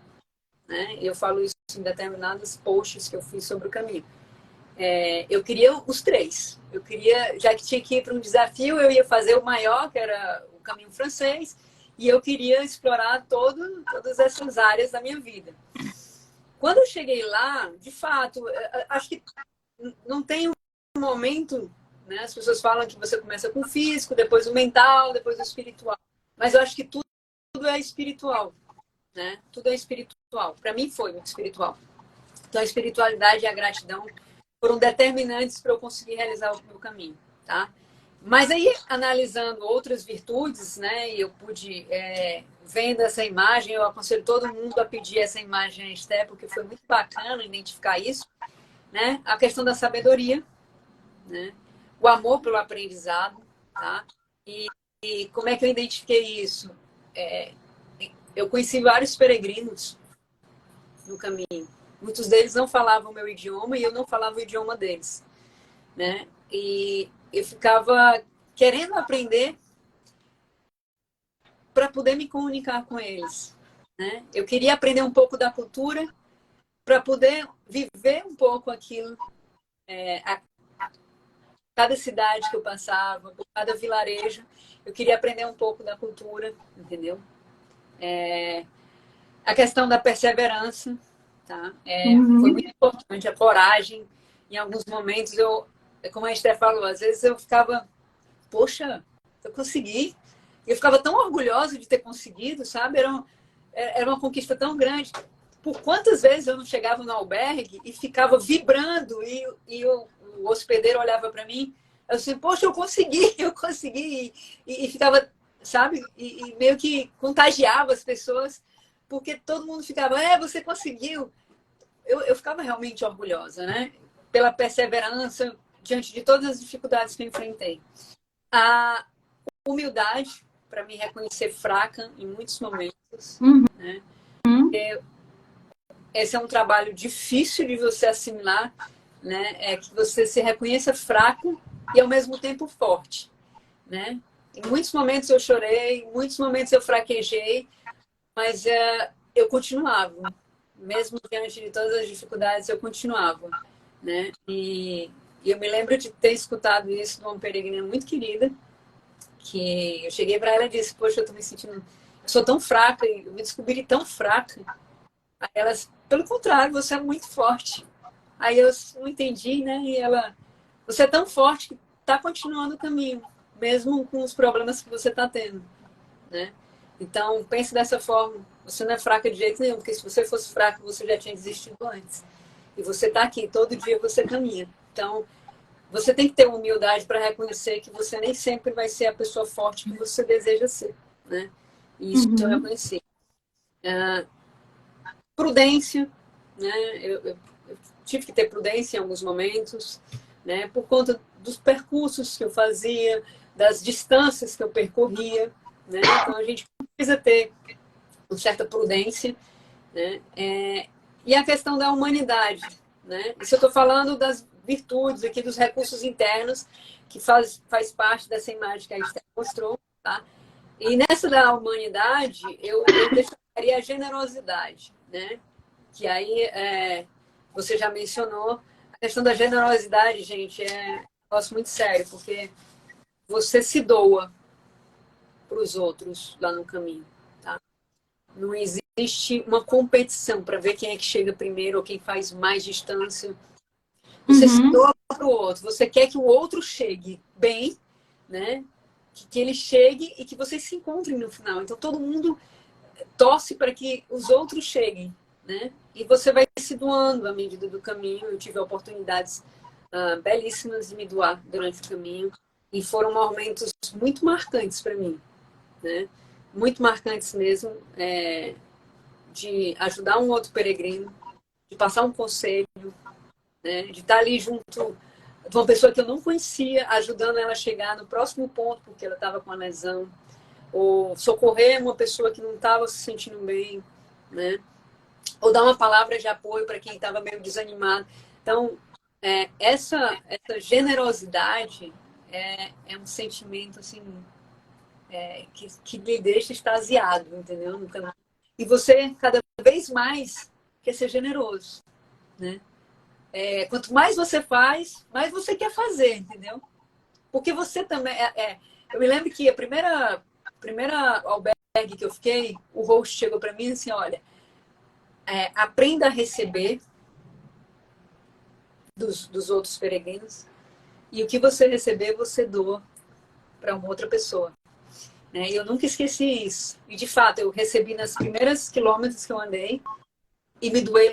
né? Eu falo isso em determinados posts que eu fiz sobre o caminho. Eu queria os três. Eu queria, já que tinha que ir para um desafio, eu ia fazer o maior, que era o caminho francês, e eu queria explorar todas essas áreas da minha vida. Quando eu cheguei lá, de fato, acho que não tem um momento, né? As pessoas falam que você começa com o físico, depois o mental, depois o espiritual. Mas eu acho que tudo é espiritual, né? Tudo é espiritual. Para mim foi muito espiritual. Então a espiritualidade e a gratidão foram determinantes para eu conseguir realizar o meu caminho, tá? Mas aí, analisando outras virtudes, né, eu pude, vendo essa imagem, eu aconselho todo mundo a pedir essa imagem a Esté, porque foi muito bacana identificar isso, né? A questão da sabedoria, né? O amor pelo aprendizado, tá? E como é que eu identifiquei isso? Eu conheci vários peregrinos no caminho. Muitos deles não falavam o meu idioma e eu não falava o idioma deles, né? E eu ficava querendo aprender para poder me comunicar com eles, né? Eu queria aprender um pouco da cultura para poder viver um pouco aquilo, cada cidade que eu passava, por cada vilarejo, eu queria aprender um pouco da cultura, entendeu? A questão da perseverança, tá? Foi muito importante, a coragem. Em alguns momentos, como a Esther falou, às vezes eu ficava, poxa, eu consegui. Eu ficava tão orgulhosa de ter conseguido, sabe? Era uma conquista tão grande. Por quantas vezes eu não chegava no albergue e ficava vibrando e o hospedeiro olhava para mim, eu assim, poxa, eu consegui. E ficava, sabe? E meio que contagiava as pessoas, porque todo mundo ficava, você conseguiu. Eu ficava realmente orgulhosa, né? Pela perseverança diante de todas as dificuldades que eu enfrentei. A humildade para me reconhecer fraca em muitos momentos, né? Esse é um trabalho difícil de você assimilar, né? É que você se reconheça fraco e ao mesmo tempo forte, né? Em muitos momentos eu chorei, em muitos momentos eu fraquejei, mas eu continuava, mesmo diante de todas as dificuldades, eu continuava, né? E eu me lembro de ter escutado isso de uma peregrina muito querida, que eu cheguei para ela e disse, poxa, eu tô me sentindo, eu sou tão fraca, eu me descobri tão fraca. Aí elas, pelo contrário, você é muito forte. Aí eu não entendi, né? E ela, você é tão forte que está continuando o caminho, mesmo com os problemas que você está tendo, né? Então, pense dessa forma. Você não é fraca de jeito nenhum, porque se você fosse fraca, você já tinha desistido antes. E você está aqui, todo dia você caminha. Então, você tem que ter humildade para reconhecer que você nem sempre vai ser a pessoa forte que você deseja ser, né? E isso eu reconheci. Prudência, né? Eu tive que ter prudência em alguns momentos, né? Por conta dos percursos que eu fazia, das distâncias que eu percorria, né? Então a gente precisa ter uma certa prudência, né? E a questão da humanidade, né? Isso eu estou falando das virtudes aqui, dos recursos internos, que faz parte dessa imagem que a Esther mostrou, tá? E nessa da humanidade, eu destacaria a generosidade, né? Que aí você já mencionou. A questão da generosidade, gente, é um negócio muito sério, porque você se doa para os outros lá no caminho, tá? Não existe uma competição para ver quem é que chega primeiro ou quem faz mais distância. Você se doa para o outro. Você quer que o outro chegue bem, né? Que ele chegue e que vocês se encontrem no final. Então, todo mundo torce para que os outros cheguem, né? E você vai se doando à medida do caminho. Eu tive oportunidades belíssimas de me doar durante o caminho e foram momentos muito marcantes para mim, né? Muito marcantes mesmo, de ajudar um outro peregrino, de passar um conselho, né? De estar ali junto de uma pessoa que eu não conhecia, ajudando ela a chegar no próximo ponto, porque ela estava com uma lesão, ou socorrer uma pessoa que não estava se sentindo bem, né? Ou dar uma palavra de apoio para quem estava meio desanimado. Então, essa generosidade é um sentimento assim que lhe deixa extasiado, entendeu? E você cada vez mais quer ser generoso, né? Quanto mais você faz, mais você quer fazer, entendeu? Porque você também. Eu me lembro que a primeira albergue que eu fiquei, o host chegou para mim assim: olha, aprenda a receber dos outros peregrinos e o que você receber, você doa para uma outra pessoa. Né? E eu nunca esqueci isso. E de fato, eu recebi nas primeiras quilômetros que eu andei e me doei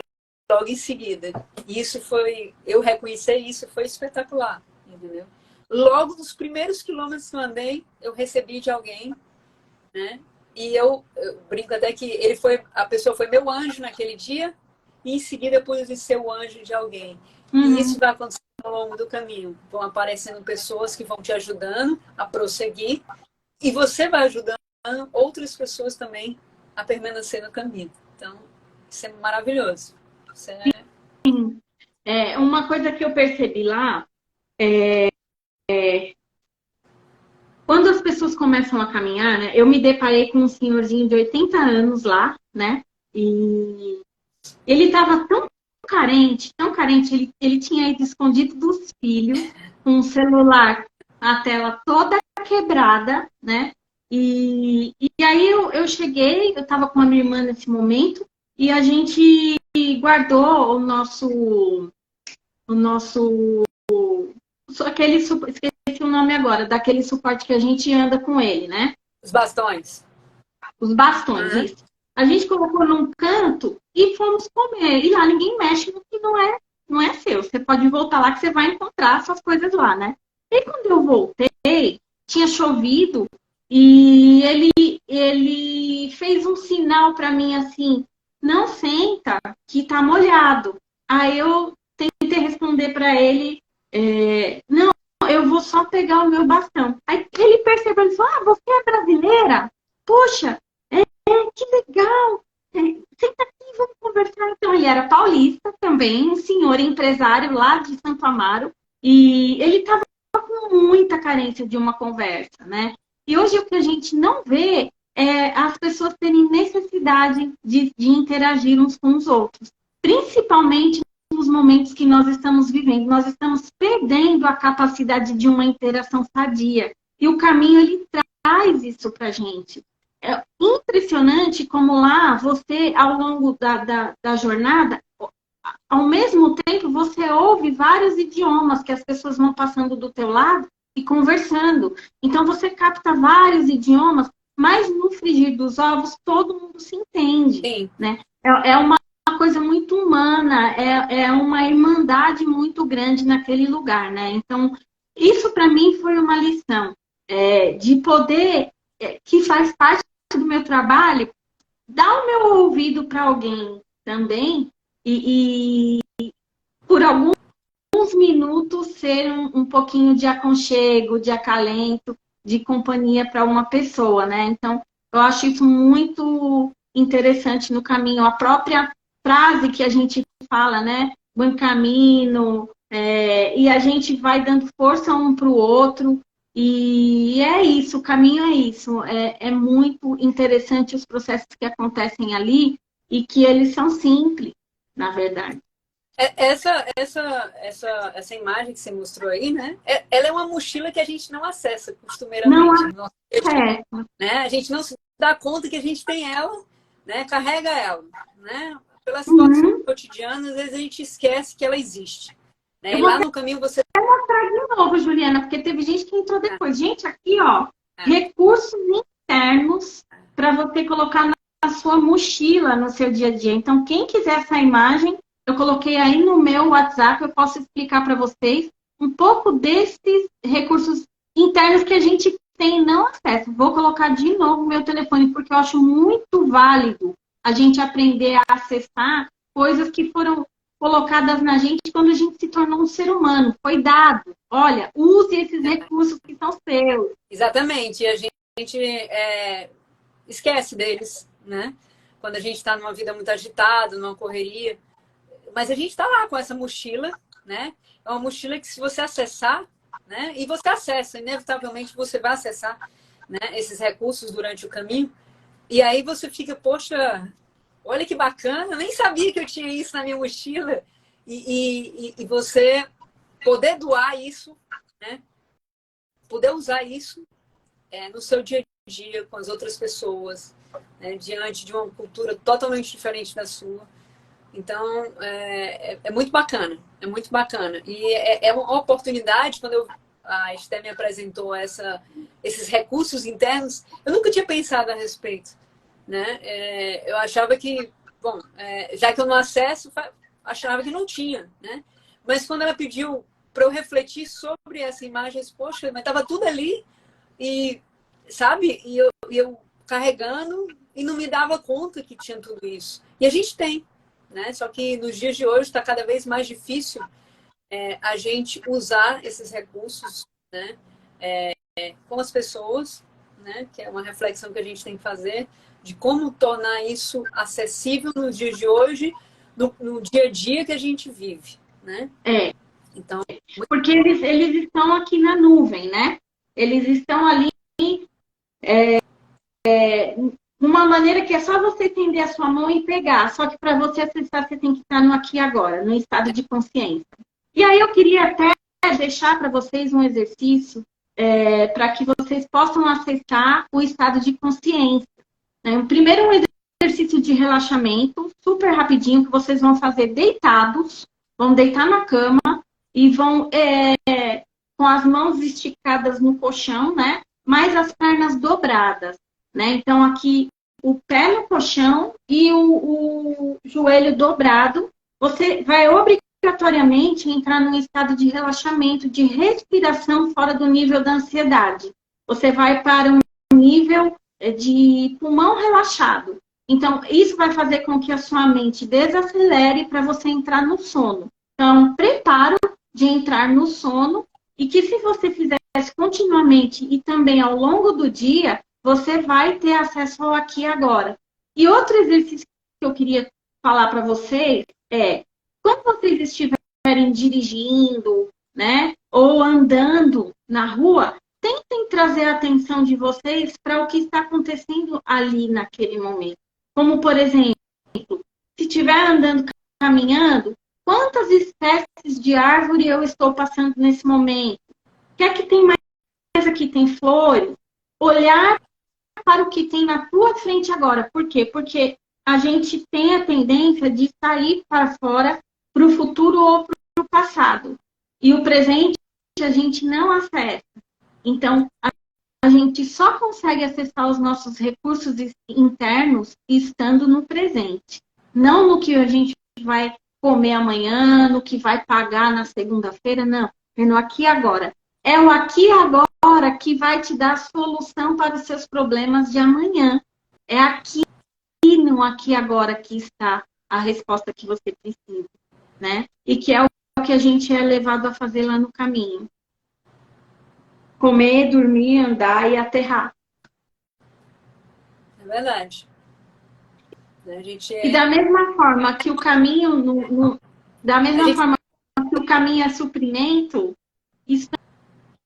logo em seguida. E isso foi, eu reconhecer isso, foi espetacular, entendeu? Logo nos primeiros quilômetros que eu andei, eu recebi de alguém, né? E eu brinco até que a pessoa foi meu anjo naquele dia, e em seguida eu pude ser o anjo de alguém. E isso vai acontecendo ao longo do caminho. Vão aparecendo pessoas que vão te ajudando a prosseguir, e você vai ajudando outras pessoas também a permanecer no caminho. Então, isso é maravilhoso. Isso uma coisa que eu percebi lá quando as pessoas começam a caminhar, né? Eu me deparei com um senhorzinho de 80 anos lá, né? E ele estava tão carente, ele tinha ido escondido dos filhos, com o celular, a tela toda quebrada, né? E aí eu cheguei, eu estava com a minha irmã nesse momento, e a gente guardou o nosso aquele, esqueci o nome agora, daquele suporte que a gente anda com ele, né? Os bastões. Os bastões, isso. A gente colocou num canto e fomos comer. E lá ninguém mexe no que não é seu. Você pode voltar lá que você vai encontrar suas coisas lá, né? E quando eu voltei, tinha chovido e ele fez um sinal para mim assim, não senta, que tá molhado. Aí eu tentei responder para ele, não, eu vou só pegar o meu bastão. Aí ele percebeu, ele falou, você é brasileira? Puxa, que legal! Senta aqui, vamos conversar. Então, ele era paulista também, um senhor empresário lá de Santo Amaro, e ele estava com muita carência de uma conversa, né? E hoje o que a gente não vê é as pessoas terem necessidade de interagir uns com os outros, principalmente nos momentos que nós estamos vivendo. Nós estamos perdendo a capacidade de uma interação sadia. E o caminho, ele traz isso para a gente. É impressionante como lá você, ao longo da jornada, ao mesmo tempo você ouve vários idiomas que as pessoas vão passando do teu lado e conversando. Então você capta vários idiomas, mas no frigir dos ovos todo mundo se entende. Sim. Né? É uma coisa muito humana, é uma irmandade muito grande naquele lugar. Né? Então, isso para mim foi uma lição de poder, que faz parte do meu trabalho, dar o meu ouvido para alguém também e por alguns minutos ser um pouquinho de aconchego, de acalento, de companhia para uma pessoa, né? Então, eu acho isso muito interessante no caminho. A própria frase que a gente fala, né? Buen camino, e a gente vai dando força um para o outro. E é isso, o caminho é isso. É muito interessante os processos que acontecem ali e que eles são simples, na verdade. Essa imagem que você mostrou aí, né? Ela é uma mochila que a gente não acessa costumeiramente. Não é. Né? A gente não se dá conta que a gente tem ela, né? Carrega ela, né? Pelas situações cotidianas, às vezes a gente esquece que ela existe. Né? E lá no caminho você... Vou mostrar de novo, Juliana, porque teve gente que entrou depois. Gente, aqui, ó, recursos internos para você colocar na sua mochila no seu dia a dia. Então, quem quiser essa imagem, eu coloquei aí no meu WhatsApp, eu posso explicar para vocês um pouco desses recursos internos que a gente tem não acesso. Vou colocar de novo o meu telefone, porque eu acho muito válido a gente aprender a acessar coisas que foram colocadas na gente quando a gente se tornou um ser humano. Foi dado. Olha, use esses recursos que são seus. Exatamente. E a gente esquece deles, né? Quando a gente está numa vida muito agitada, numa correria. Mas a gente está lá com essa mochila, né? É uma mochila que se você acessar, né? E você acessa, inevitavelmente você vai acessar, né? Esses recursos durante o caminho. E aí você fica, poxa, olha que bacana, eu nem sabia que eu tinha isso na minha mochila. E você poder doar isso, né? Poder usar isso no seu dia a dia com as outras pessoas, né? Diante de uma cultura totalmente diferente da sua. Então, é muito bacana, é muito bacana. E é uma oportunidade, quando a Esté me apresentou esses recursos internos, eu nunca tinha pensado a respeito. Né? Eu achava que, bom, já que eu não acesso, achava que não tinha. Né? Mas quando ela pediu para eu refletir sobre essa imagem, eu disse, poxa, mas estava tudo ali, e, sabe? E eu carregando e não me dava conta que tinha tudo isso. E a gente tem. Né? Só que nos dias de hoje está cada vez mais difícil a gente usar esses recursos, né? Com as pessoas, né? Que é uma reflexão que a gente tem que fazer de como tornar isso acessível nos dias de hoje, no dia a dia que a gente vive. Né? Então, porque eles estão aqui na nuvem, né? Eles estão ali uma maneira que é só você estender a sua mão e pegar. Só que para você acessar, você tem que estar no aqui e agora, no estado de consciência. E aí eu queria até queria deixar para vocês um exercício para que vocês possam acessar o estado de consciência. Né? O primeiro um exercício de relaxamento, super rapidinho, que vocês vão fazer deitados, vão deitar na cama e vão com as mãos esticadas no colchão, né? Mais as pernas dobradas, né? Então, aqui, o pé no colchão e o joelho dobrado. Você vai obrigatoriamente entrar num estado de relaxamento, de respiração fora do nível da ansiedade. Você vai para um nível de pulmão relaxado. Então, isso vai fazer com que a sua mente desacelere para você entrar no sono. Então, preparo de entrar no sono e que se você fizesse continuamente e também ao longo do dia, você vai ter acesso ao aqui e agora. E outro exercício que eu queria falar para vocês quando vocês estiverem dirigindo, né, ou andando na rua, tentem trazer a atenção de vocês para o que está acontecendo ali naquele momento. Como, por exemplo, se estiver andando, caminhando, quantas espécies de árvore eu estou passando nesse momento? O que é que tem mais aqui? Tem flores? Olhar para o que tem na tua frente agora. Por quê? Porque a gente tem a tendência de sair para fora, para o futuro ou para o passado. E o presente a gente não acessa. Então, a gente só consegue acessar os nossos recursos internos estando no presente. Não no que a gente vai comer amanhã, no que vai pagar na segunda-feira, não. É no aqui e agora. É o aqui e agora que vai te dar a solução para os seus problemas de amanhã. É aqui, no aqui e agora, que está a resposta que você precisa, né? E que é o que a gente é levado a fazer lá no caminho. Comer, dormir, andar e aterrar. É verdade. E da mesma forma que o caminho, forma que o caminho é suprimento, isso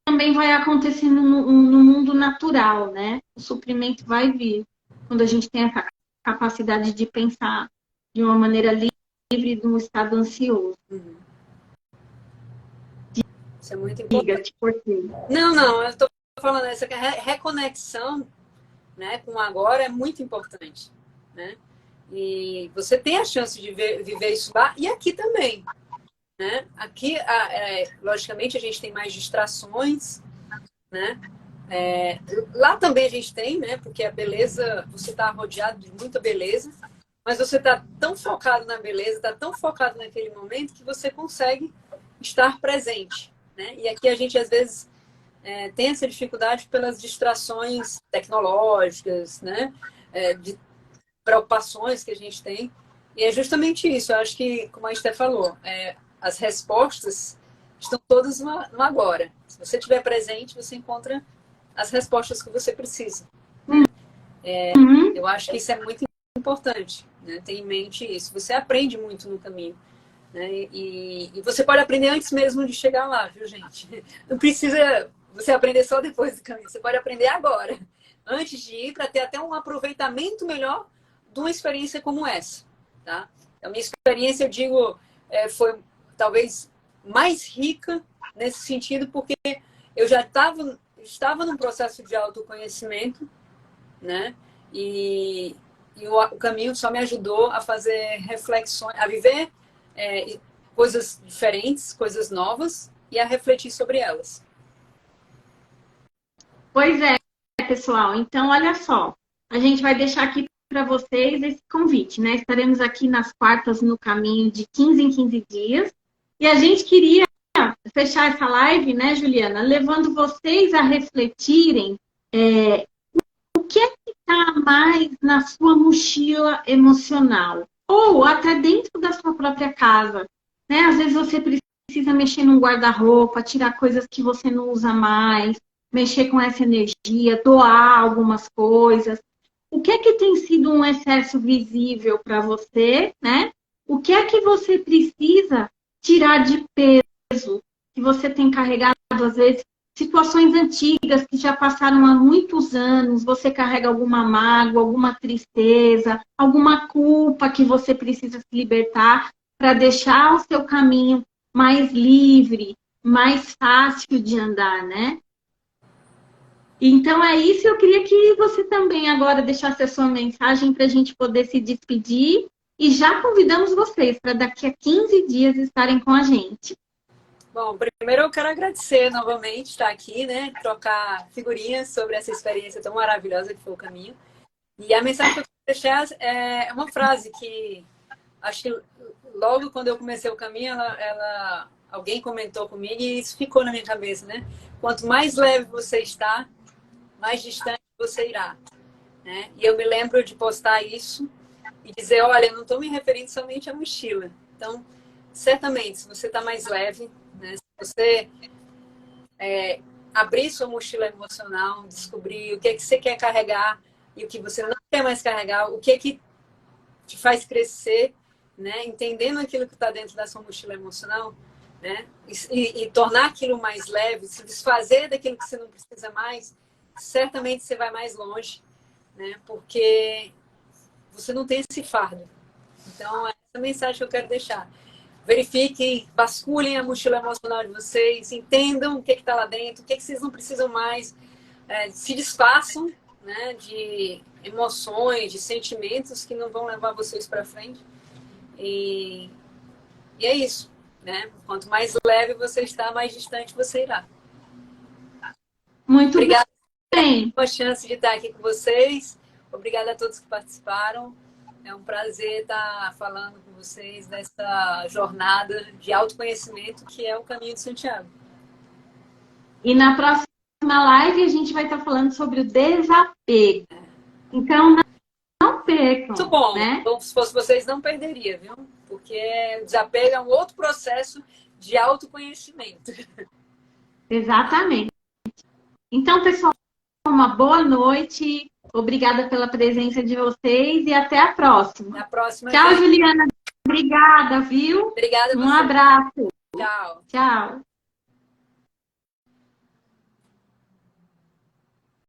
também vai acontecendo no mundo natural, né? O suprimento vai vir quando a gente tem essa capacidade de pensar de uma maneira livre de um estado ansioso. Uhum. Isso é muito importante. Não, eu estou falando essa reconexão, né, com o agora é muito importante, né? E você tem a chance de viver isso lá e aqui também, né? Aqui, logicamente, a gente tem mais distrações, né? Lá também a gente tem, né? Porque a beleza, você está rodeado de muita beleza, mas você está tão focado na beleza, está tão focado naquele momento que você consegue estar presente, né? E aqui a gente, às vezes, tem essa dificuldade pelas distrações tecnológicas, né? De preocupações que a gente tem. E é justamente isso. Eu acho que, como a Esté falou, as respostas estão todas no agora. Se você estiver presente, você encontra as respostas que você precisa. Eu acho que isso é muito importante, né? Ter em mente isso. Você aprende muito no caminho. Né? E você pode aprender antes mesmo de chegar lá, viu, gente? Não precisa você aprender só depois do caminho. Você pode aprender agora, antes de ir, para ter até um aproveitamento melhor de uma experiência como essa, tá? A minha experiência, eu digo, foi talvez mais rica nesse sentido, porque eu já estava num processo de autoconhecimento, né? E o caminho só me ajudou a fazer reflexões, a viver coisas diferentes, coisas novas, e a refletir sobre elas. Pois é, pessoal. Então, olha só. A gente vai deixar aqui para vocês esse convite, né? Estaremos aqui nas quartas no caminho de 15 em 15 dias. E a gente queria fechar essa live, né, Juliana? Levando vocês a refletirem o que é que está mais na sua mochila emocional. Ou até dentro da sua própria casa. Né? Às vezes você precisa mexer num guarda-roupa, tirar coisas que você não usa mais, mexer com essa energia, doar algumas coisas. O que é que tem sido um excesso visível para você, né? O que é que você precisa tirar de peso que você tem carregado, às vezes, situações antigas que já passaram há muitos anos, você carrega alguma mágoa, alguma tristeza, alguma culpa que você precisa se libertar para deixar o seu caminho mais livre, mais fácil de andar, né? Então é isso, eu queria que você também agora deixasse a sua mensagem para a gente poder se despedir e já convidamos vocês para daqui a 15 dias estarem com a gente. Bom, primeiro eu quero agradecer novamente estar aqui, né? Trocar figurinhas sobre essa experiência tão maravilhosa que foi o caminho. E a mensagem que eu quero deixar é uma frase que acho que logo quando eu comecei o caminho, alguém comentou comigo e isso ficou na minha cabeça, né? Quanto mais leve você está, mais distante você irá, né? E eu me lembro de postar isso e dizer, olha, eu não estou me referindo somente à mochila. Então, certamente, se você está mais leve, né? Se você abrir sua mochila emocional, descobrir o que é que você quer carregar e o que você não quer mais carregar, o que é que te faz crescer, né? Entendendo aquilo que está dentro da sua mochila emocional, né? E tornar aquilo mais leve, se desfazer daquilo que você não precisa mais, certamente você vai mais longe, né? Porque você não tem esse fardo. Então, essa é a mensagem que eu quero deixar. Verifiquem, vasculhem a mochila emocional de vocês, entendam o que está lá dentro, o que vocês não precisam mais, se desfaçam, né, de emoções, de sentimentos que não vão levar vocês para frente. E é isso, né? Quanto mais leve você está, mais distante você irá. Muito Obrigada bem. pela chance de estar aqui com vocês. Obrigada a todos que participaram. É um prazer estar falando com vocês nessa jornada de autoconhecimento que é o Caminho de Santiago. E na próxima live a gente vai estar falando sobre o desapego. Então, não percam. Muito bom. Né? Então, se fosse vocês, não perderia, viu? Porque o desapego é um outro processo de autoconhecimento. Exatamente. Então, pessoal, uma boa noite. Obrigada pela presença de vocês e até a próxima. Na próxima. Tchau, Juliana. Obrigada, viu? Obrigada a você. Um abraço. Tchau. Tchau.